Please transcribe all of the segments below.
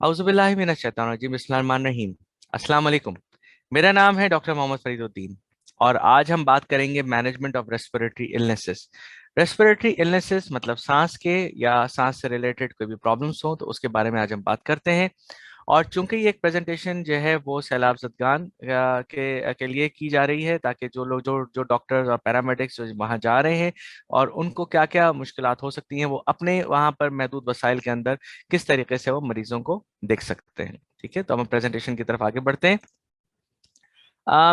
औज़ुबिल्लाहि मिनश शैतानिर रजीम, बिस्मिल्लाहिर्रहमानिर्रहीम। अस्सलाम वालेकुम। मेरा नाम है डॉक्टर मोहम्मद फरीदुद्दीन और आज हम बात करेंगे management of respiratory illnesses. Respiratory illnesses मतलब सांस के या सांस से रिलेटेड कोई भी प्रॉब्लम्स हो तो उसके बारे में आज हम बात करते हैं। और चूंकि ये एक प्रेजेंटेशन जो है वो सैलाब जदगान के लिए की जा रही है, ताकि जो लोग जो जो डॉक्टर्स और पैरामेडिक्स जो वहाँ जा रहे हैं और उनको क्या क्या मुश्किलात हो सकती हैं, वो अपने वहाँ पर महदूद वसाइल के अंदर किस तरीके से वो मरीजों को देख सकते हैं। ठीक है, तो हम प्रेजेंटेशन की तरफ आगे बढ़ते हैं।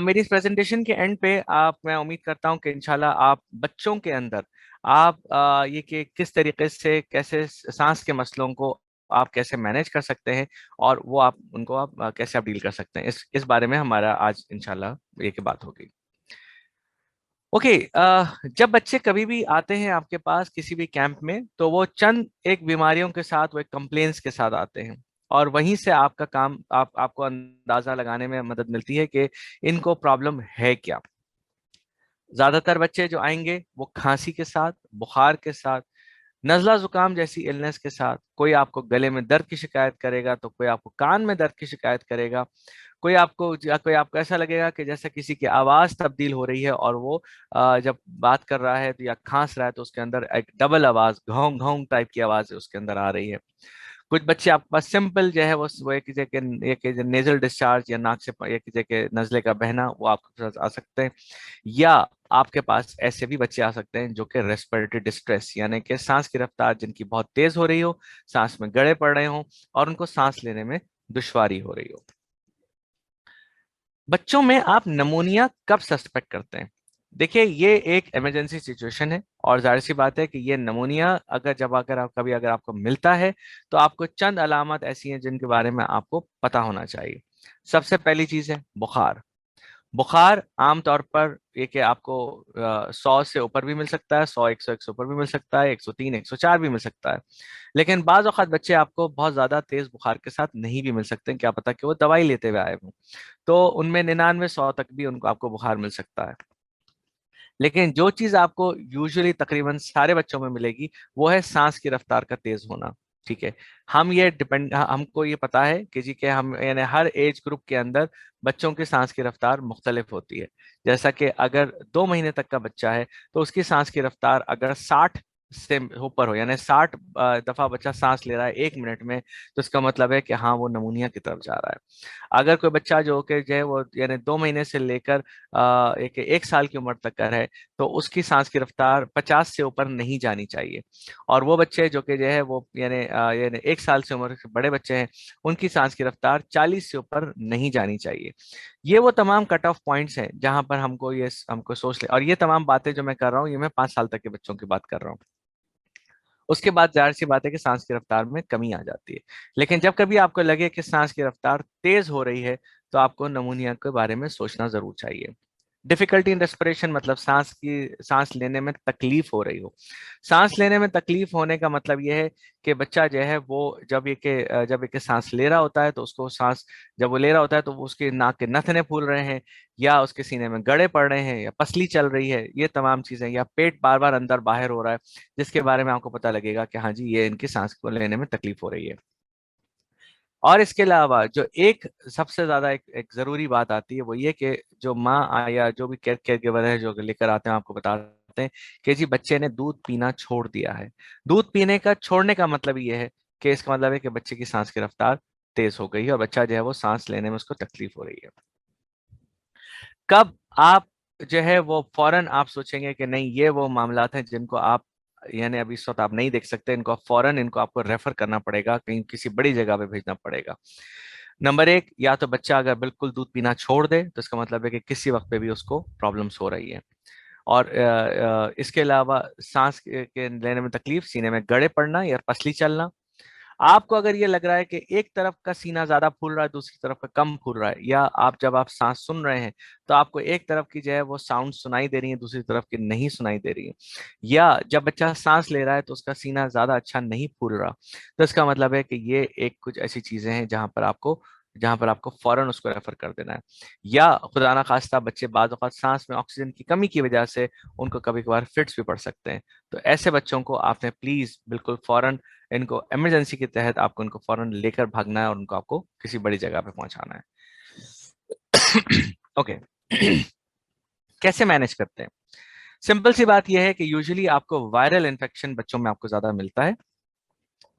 मेरी इस प्रेजेंटेशन के एंड पे आप मैं उम्मीद करता हूं कि इंशाल्लाह आप बच्चों के अंदर आप ये कि किस तरीके से कैसे सांस के मसलों को आप कैसे मैनेज कर सकते हैं और वो आप उनको आप कैसे आप डील कर सकते हैं, इस बारे में हमारा आज इंशाल्लाह ये की बात होगी। ओके। जब बच्चे कभी भी आते हैं आपके पास किसी भी कैंप में, तो वो चंद एक बीमारियों के साथ, वो एक कंप्लेंट्स के साथ आते हैं और वहीं से आपका काम आपको अंदाजा लगाने में मदद मिलती है कि इनको प्रॉब्लम है क्या। ज्यादातर बच्चे जो आएंगे वो खांसी के साथ, बुखार के साथ, नजला जुकाम जैसी इलनेस के साथ, कोई आपको गले में दर्द की शिकायत करेगा तो कोई आपको कान में दर्द की शिकायत करेगा, कोई आपको ऐसा लगेगा कि जैसे किसी की आवाज तब्दील हो रही है और वो जब बात कर रहा है तो या खांस रहा है तो उसके अंदर एक डबल आवाज, घोंग घोंग टाइप की आवाज उसके अंदर आ रही है। कुछ बच्चे आपके पास सिंपल जो है वो एक जगह नेजल डिस्चार्ज या नाक से एक जगह नजले का बहना वो आपके पास आ सकते हैं। या आपके पास ऐसे भी बच्चे आ सकते हैं जो कि रेस्पिरेटरी डिस्ट्रेस यानी कि सांस की रफ्तार जिनकी बहुत तेज हो रही हो, सांस में गड़े पड़ रहे हो और उनको सांस लेने में दुश्वारी हो रही हो। बच्चों में आप नमूनिया कब सस्पेक्ट करते हैं? देखिए, ये एक इमरजेंसी सिचुएशन है और जाहिर सी बात है कि ये नमूनिया अगर आपको मिलता है तो आपको चंद अलामत ऐसी हैं जिनके बारे में आपको पता होना चाहिए। सबसे पहली चीज है बुखार। बुखार आमतौर पर ये कि आपको 100 से ऊपर भी मिल सकता है, 100 100 100 ऊपर भी मिल सकता है, 103 104 भी मिल सकता है। लेकिन बाज औक़ात बच्चे आपको बहुत ज्यादा तेज बुखार के साथ नहीं भी मिल सकते हैं, क्या पता कि वो दवाई लेते हुए आए हों। तो उनमें 99 100 तक भी उनको आपको बुखार मिल सकता है। लेकिन जो चीज आपको यूजुअली तकरीबन सारे बच्चों में मिलेगी वो है सांस की रफ्तार का तेज होना। ठीक है। हमको ये पता है कि जी के हम यानी हर एज ग्रुप के अंदर बच्चों की सांस की रफ्तार मुख्तलिफ होती है। जैसा कि अगर 2 महीने तक का बच्चा है तो उसकी सांस की रफ्तार अगर 60 से ऊपर हो, यानी 60 दफा बच्चा सांस ले रहा है 1 मिनट में, तो इसका मतलब है कि हाँ वो नमूनिया की तरफ जा रहा है। अगर कोई बच्चा जो है वो यानी 2 महीने से लेकर एक साल की उम्र तक का है तो उसकी सांस की रफ्तार 50 से ऊपर नहीं जानी चाहिए। और वो बच्चे जो कि जो है वो यानी 1 साल से उम्र के बड़े बच्चे हैं, उनकी सांस की रफ्तार 40 से ऊपर नहीं जानी चाहिए। ये वो तमाम कट ऑफ पॉइंट्स हैं जहां पर हमको सोच ले, और ये तमाम बातें जो मैं कर रहा हूँ ये मैं 5 साल तक के बच्चों की बात कर रहा हूँ। उसके बाद जाहिर सी बात है कि सांस की रफ्तार में कमी आ जाती है। लेकिन जब कभी आपको लगे कि सांस की रफ्तार तेज हो रही है तो आपको नमूनिया के बारे में सोचना जरूर चाहिए। डिफिकल्टी इन रेस्पिरेशन मतलब सांस लेने में तकलीफ हो रही हो। सांस लेने में तकलीफ होने का मतलब यह है कि बच्चा जो है वो जब ये कि सांस ले रहा होता है तो उसको सांस जब वो ले रहा होता है तो वो उसके नाक के नथने फूल रहे हैं, या उसके सीने में गड़े पड़ रहे हैं, या पसली चल रही है, ये तमाम चीजें, या पेट बार बार अंदर बाहर हो रहा है, जिसके बारे में आपको पता लगेगा कि हाँ जी ये इनकी सांस को लेने में तकलीफ हो रही है। और इसके अलावा जो एक सबसे ज्यादा एक जरूरी बात आती है वो ये कि जो या जो भी केयर गिवर है जो लेकर आते हैं आपको बताते हैं कि जी बच्चे ने दूध पीना छोड़ दिया है। दूध पीने का छोड़ने का मतलब ये है कि इसका मतलब है कि बच्चे की सांस की रफ्तार तेज हो गई है और बच्चा जो है वो सांस लेने में उसको तकलीफ हो रही है। कब आप जो है वो फौरन आप सोचेंगे कि नहीं ये वो मामलात हैं जिनको आप यानी अभी इस वक्त आप नहीं देख सकते, इनको फौरन इनको आपको रेफर करना पड़ेगा, कहीं किसी बड़ी जगह पे भेजना पड़ेगा। नंबर एक, या तो बच्चा अगर बिल्कुल दूध पीना छोड़ दे तो इसका मतलब है कि किसी वक्त पे भी उसको प्रॉब्लम्स हो रही है। और इसके अलावा सांस के लेने में तकलीफ, सीने में गड़े पड़ना या पसली चलना। आपको अगर ये लग रहा है कि एक तरफ का सीना ज्यादा फूल रहा है दूसरी तरफ का कम फूल रहा है, या जब आप सांस सुन रहे हैं तो आपको एक तरफ की जो है वो साउंड सुनाई दे रही है दूसरी तरफ की नहीं सुनाई दे रही है, या जब बच्चा सांस ले रहा है तो उसका सीना ज्यादा अच्छा नहीं फूल रहा, तो इसका मतलब है कि ये एक कुछ ऐसी चीजें हैं जहां पर आपको जहां पर आपको फौरन उसको रेफर कर देना है। या खुदा ना खास्ता बच्चे बाद औक़ात सांस में ऑक्सीजन की कमी की वजह से उनको कभी कभार फिट्स भी पड़ सकते हैं, तो ऐसे बच्चों को आपने प्लीज बिल्कुल फौरन, इनको इमरजेंसी के तहत आपको इनको फौरन लेकर भागना है और उनको आपको किसी बड़ी जगह पे पहुंचाना है। ओके। कैसे मैनेज करते हैं? सिंपल सी बात यह है कि यूजुअली आपको वायरल इन्फेक्शन बच्चों में आपको ज्यादा मिलता है,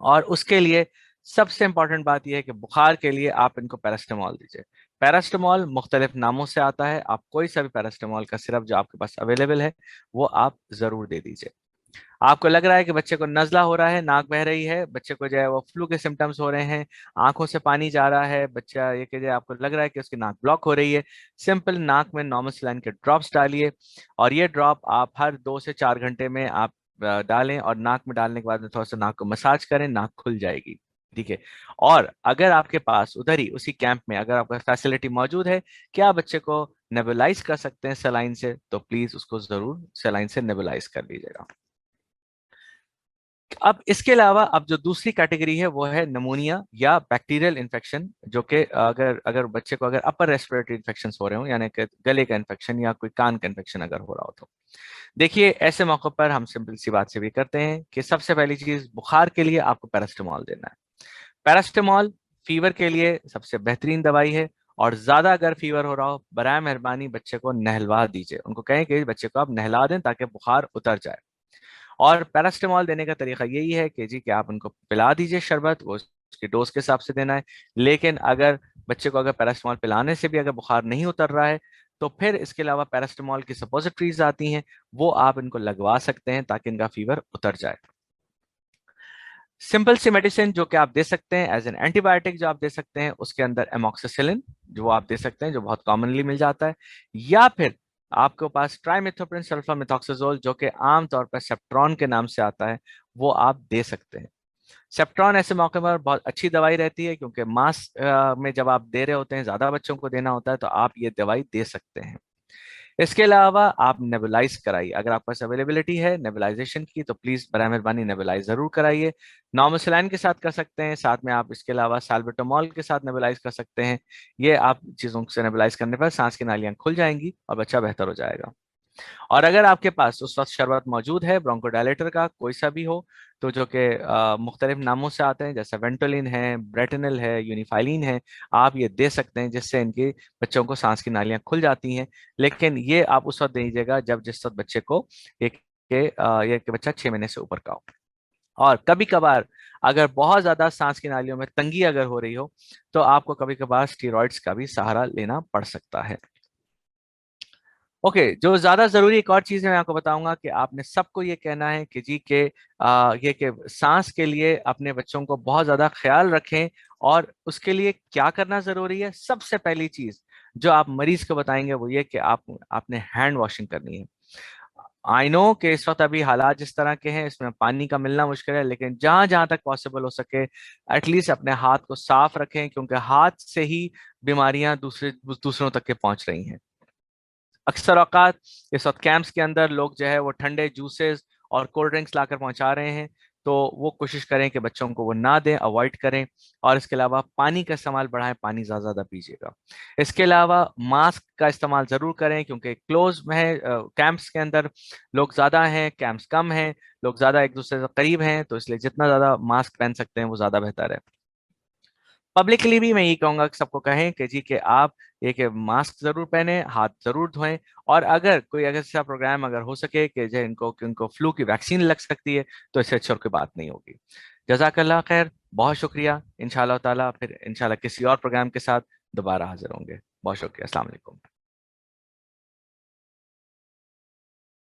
और उसके लिए सबसे इंपॉर्टेंट बात यह है कि बुखार के लिए आप इनको पैरास्टामोल दीजिए। पैरास्टामोल मुख्तलिफ नामों से आता है, आप कोई सा भी पैरास्टामोल का सिरप जो आपके पास अवेलेबल है वो आप जरूर दे दीजिए। आपको लग रहा है कि बच्चे को नजला हो रहा है, नाक बह रही है, बच्चे को जो है वो फ्लू के सिम्टम्स हो रहे हैं, आंखों से पानी जा रहा है, बच्चा ये कि जो है आपको लग रहा है कि उसकी नाक ब्लॉक हो रही है, सिंपल नाक में नॉर्मल सलाइन के ड्रॉप्स डालिए। और ये ड्रॉप आप हर 2 से 4 घंटे में आप डालें, और नाक में डालने के बाद में थोड़ा सा नाक को मसाज करें, नाक खुल जाएगी। ठीक है। और अगर आपके पास उधर ही उसी कैंप में अगर आपका फैसिलिटी मौजूद है कि आप बच्चे को नेबुलाइज कर सकते हैं सलाइन से, तो प्लीज उसको जरूर सलाइन से नेबुलाइज कर लीजिएगा। अब इसके अलावा अब जो दूसरी कैटेगरी है वो है नमोनिया या बैक्टीरियल इन्फेक्शन, जो कि अगर अगर बच्चे को अगर अपर रेस्पिरेटरी इन्फेक्शन हो रहे हो, यानी कि गले का इन्फेक्शन या कोई कान का इन्फेक्शन अगर हो रहा हो, तो देखिए ऐसे मौके पर हम सिंपल सी बात से भी करते हैं कि सबसे पहली चीज बुखार के लिए आपको पैरास्टामोल देना है। पैरास्टामोल फीवर के लिए सबसे बेहतरीन दवाई है। और ज्यादा अगर फीवर हो रहा हो, बराए मेहरबानी बच्चे को नहलवा दीजिए, उनको कहें कि बच्चे को आप नहला दें ताकि बुखार उतर जाए। और पैरास्टामोल देने का तरीका यही है कि जी कि आप उनको पिला दीजिए शरबत, वो उसकी डोज के हिसाब से देना है। लेकिन अगर बच्चे को अगर पैरास्टामोल पिलाने से भी अगर बुखार नहीं उतर रहा है, तो फिर इसके अलावा पैरास्टामोल की सपोजिटरीज आती हैं, वो आप इनको लगवा सकते हैं ताकि इनका फीवर उतर जाए। सिंपल सी मेडिसिन जो कि आप दे सकते हैं एज एन एंटीबायोटिक, जो आप दे सकते हैं उसके अंदर एमोक्सिसिलिन जो आप दे सकते हैं, जो बहुत कॉमनली मिल जाता है। या फिर आपके पास ट्राइमेथोप्रिन सल्फामेथोक्साजोल जो कि आमतौर पर सेप्ट्रॉन के नाम से आता है, वो आप दे सकते हैं। सेप्ट्रॉन ऐसे मौके पर बहुत अच्छी दवाई रहती है, क्योंकि मास में जब आप दे रहे होते हैं, ज्यादा बच्चों को देना होता है, तो आप ये दवाई दे सकते हैं। इसके अलावा आप नेबुलाइज कराइए, अगर आपके पास अवेलेबिलिटी है नेबुलाइजेशन की, तो प्लीज बराए मेहरबानी नेबुलाइज जरूर कराइए। नॉर्मल सलाइन के साथ कर सकते हैं, साथ में आप इसके अलावा साल्बुटामॉल के साथ नेबुलाइज कर सकते हैं। ये आप चीजों से नेबुलाइज करने पर सांस की नालियां खुल जाएंगी और बच्चा बेहतर हो जाएगा। और अगर आपके पास उस वक्त शरबत मौजूद है ब्रोंकोडायलेटर का कोई सा भी हो, तो जो कि मुख्तलिफ नामों से आते हैं, जैसे वेंटोलिन है, ब्रेटनल है, यूनिफाइलिन है, आप ये दे सकते हैं, जिससे इनके बच्चों को सांस की नालियां खुल जाती हैं। लेकिन ये आप उस वक्त दीजिएगा जब जिस वक्त बच्चे को ये कि बच्चा 6 महीने से ऊपर का हो। और कभी कभार अगर बहुत ज्यादा सांस की नालियों में तंगी अगर हो रही हो, तो आपको कभी कभार स्टीरॉइड्स का भी सहारा लेना पड़ सकता है। ओके, जो ज्यादा जरूरी एक और चीज है मैं आपको बताऊंगा कि आपने सबको ये कहना है कि जी के ये कि सांस के लिए अपने बच्चों को बहुत ज्यादा ख्याल रखें। और उसके लिए क्या करना जरूरी है? सबसे पहली चीज जो आप मरीज को बताएंगे वो ये कि आपने हैंड वॉशिंग करनी है। आई नो कि इस वक्त अभी हालात जिस तरह के हैं इसमें पानी का मिलना मुश्किल है, लेकिन जहां जहां तक पॉसिबल हो सके एटलीस्ट अपने हाथ को साफ रखें, क्योंकि हाथ से ही बीमारियां दूसरों तक के पहुंच रही हैं। अक्सर औकात इस वक्त कैंप्स के अंदर लोग जो है वो ठंडे जूसेस और कोल्ड ड्रिंक्स लाकर पहुंचा रहे हैं, तो वो कोशिश करें कि बच्चों को वो ना दें, अवॉइड करें। और इसके अलावा पानी का इस्तेमाल बढ़ाएं, पानी ज़्यादा ज़्यादा पीजिएगा। इसके अलावा मास्क का इस्तेमाल ज़रूर करें, क्योंकि क्लोज में है कैंप्स के अंदर लोग ज़्यादा हैं, कैंप्स कम हैं, लोग ज़्यादा एक दूसरे से करीब हैं, तो इसलिए जितना ज़्यादा मास्क पहन सकते हैं वो ज़्यादा बेहतर है। पब्लिकली भी मैं ये कहूंगा कि सबको कहें कि जी कि आप एक मास्क जरूर पहने, हाथ जरूर धोएं। और अगर कोई अगर ऐसा प्रोग्राम अगर हो सके कि इनको फ्लू की वैक्सीन लग सकती है, तो इससे अच्छी और कोई बात नहीं होगी। जजाकल्ला खैर, बहुत शुक्रिया। इंशाल्लाह ताला फिर इंशाल्लाह किसी और प्रोग्राम के साथ दोबारा हाजिर होंगे। बहुत शुक्रिया। अस्सलाम वालेकुम।